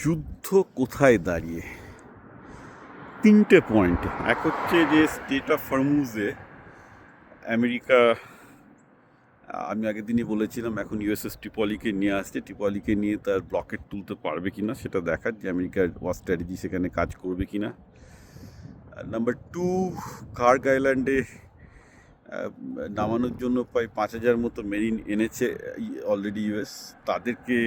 যুদ্ধ কোথায় দাঁড়িয়ে? তিনটে পয়েন্ট। এক হচ্ছে যে স্টেট অফ হরমুজে আমেরিকা, আমি আগের দিনই বলেছিলাম, এখন ইউএসএস ট্রিপলিকে নিয়ে আসছে। ট্রিপলিকে নিয়ে তার ব্লকেট তুলতে পারবে কিনা সেটা দেখার, যে আমেরিকার ওয়ার স্ট্র্যাটেজি সেখানে কাজ করবে কিনা। নাম্বার টু, কার্গ আইল্যান্ডে নামানোর জন্য প্রায় 5,000 মতো মেরিন এনেছে অলরেডি ইউএস। তাদেরকে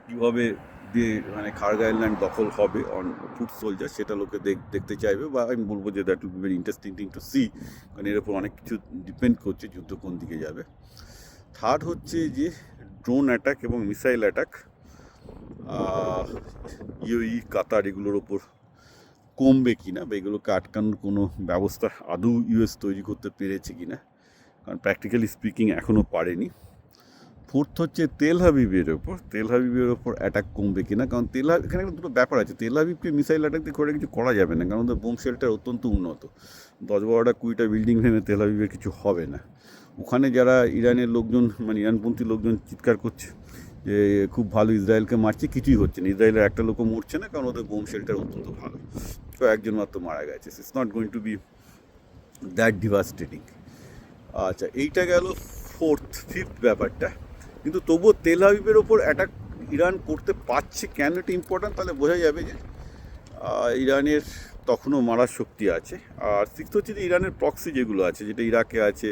কীভাবে দিয়ে মানে কার্গ আইল্যান্ড দখল হবে অন ফুট সোলজার, সেটা লোকে দেখতে চাইবে, বা আমি বলবো যে that will be very interesting thing to see, কারণ এর উপর অনেক কিছু ডিপেন্ড করছে যুদ্ধ কোন দিকে যাবে। থার্ড হচ্ছে যে ড্রোন অ্যাটাক এবং মিসাইল অ্যাটাক ইউই কাতার এগুলোর ওপর কমবে কিনা, বা এগুলোকে আটকানোর কোনো ব্যবস্থা আদৌ ইউএস তৈরি করতে পেরেছে কিনা, কারণ প্র্যাকটিক্যালি স্পিকিং এখনও পারেনি। ফোর্থ হচ্ছে তেল হাবিবের ওপর অ্যাটাক কমবে কিনা, কারণ এখানে একটা দুটো ব্যাপার আছে। তেল হাবিবকে মিসাইল অ্যাটাক দিয়ে করে কিছু করা যাবে না, কারণ ওদের বোম শেল্টার অত্যন্ত উন্নত। 10-12টা 20টা বিল্ডিং ভেঙে তেল হাবিবের কিছু হবে না। ওখানে যারা ইরানের লোকজন, মানে ইরানপন্থী লোকজন চিৎকার করছে যে খুব ভালো ইসরায়েলকে মারছে, কিছুই হচ্ছে না। ইসরায়েলের একটা লোকও মরছে না, কারণ ওদের বোম শেল্টার অত্যন্ত ভালো। তো একজন মাত্র মারা গেছে। It's not going to be that devastating. আচ্ছা, এইটা গেল ফিফথ ব্যাপারটা। কিন্তু তবুও তেল আবিবের ওপর অ্যাটাক ইরান করতে পারছে কেন, এটা ইম্পর্ট্যান্ট। তাহলে বোঝা যাবে যে ইরানের তখনও মারার শক্তি আছে। আর সিক্সথ হচ্ছে যে ইরানের প্রক্সি যেগুলো আছে, যেটা ইরাকে আছে,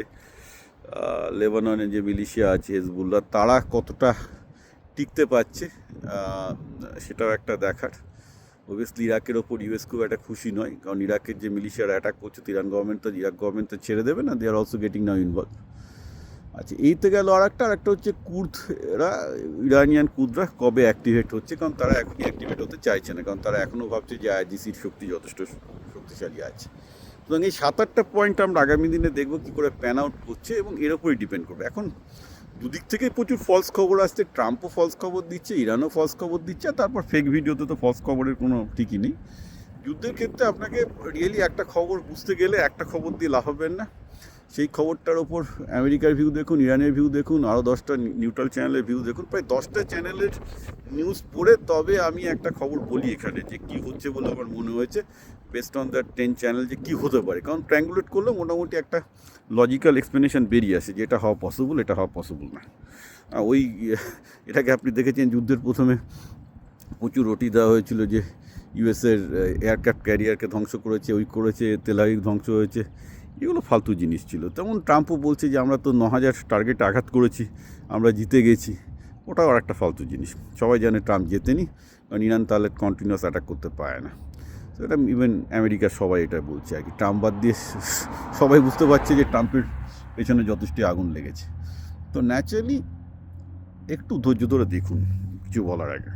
লেবাননের যে মিলিশিয়া আছে হেজবুল্লাহ, তারা কতটা টিকতে পারছে সেটাও একটা দেখার। অবভিয়াসলি ইরাকের ওপর ইউএস খুব একটা খুশি নয়, কারণ ইরাকের যে মিলিশিয়ার অ্যাটাক করছে, ইরাক গভর্নমেন্ট তো ছেড়ে দেবে না, they are also getting now involve. আচ্ছা, এইতে গেল আরেকটা হচ্ছে কুর্দরা, ইরানিয়ান কুর্দরা কবে অ্যাক্টিভেট হচ্ছে, কারণ তারা এখনই অ্যাক্টিভেট হতে চাইছে না, কারণ তারা এখনও ভাবছে যে আইজিসির শক্তি যথেষ্ট শক্তিশালী আছে। সুতরাং এই 7-8টা পয়েন্ট আমরা আগামী দিনে দেখবো কী করে প্যান আউট করছে, এবং এর ওপরই ডিপেন্ড করবে। এখন দুদিক থেকেই প্রচুর ফলস খবর আসছে। ট্রাম্পও ফলস খবর দিচ্ছে, ইরানও ফলস খবর দিচ্ছে, আর তারপর ফেক ভিডিওতে তো ফলস খবরের কোনো ঠিকই নেই। যুদ্ধের ক্ষেত্রে আপনাকে রিয়েলি একটা খবর বুঝতে গেলে একটা খবর দিয়ে লাভ হবেন না। সেই খবরটার ওপর আমেরিকার ভিউ দেখুন, ইরানের ভিউ দেখুন, আরও 10টা নিউট্রাল চ্যানেলের ভিউ দেখুন। প্রায় 10টা চ্যানেলের নিউজ পড়ে তবে আমি একটা খবর বলি এখানে যে কী হচ্ছে বলে আমার মনে হয়েছে, বেস্ট অন দ্য 10 চ্যানেল, যে কী হতে পারে। কারণ ট্র্যাঙ্গুলেট করলে মোটামুটি একটা লজিক্যাল এক্সপ্লেনেশন বেরিয়ে আসে যে এটা হওয়া পসিবল, এটা হওয়া পসিবল না। ওই এটাকে আপনি দেখেছেন যুদ্ধের প্রথমে প্রচুর রটি দেওয়া হয়েছিল যে ইউএসের এয়ারক্রাফট ক্যারিয়ারকে ধ্বংস করেছে, তেল আবিব ধ্বংস হয়েছে। এগুলো ফালতু জিনিস ছিল। তেমন ট্রাম্পও বলছে যে আমরা তো 9,000 টার্গেট আঘাত করেছি, আমরা জিতে গেছি। ওটাও আর একটা ফালতু জিনিস। সবাই জানে ট্রাম্প জেতেনি, কারণ ইরান তাহলে কন্টিনিউয়াস অ্যাটাক করতে পারে না। তো এটা ইভেন আমেরিকার সবাই এটা বলছে আর কি। ট্রাম্প বাদ দিয়ে সবাই বুঝতে পারছে যে ট্রাম্পের পেছনে যথেষ্ট আগুন লেগেছে। তো ন্যাচারালি একটু ধৈর্য ধরে দেখুন কিছু বলার আগে।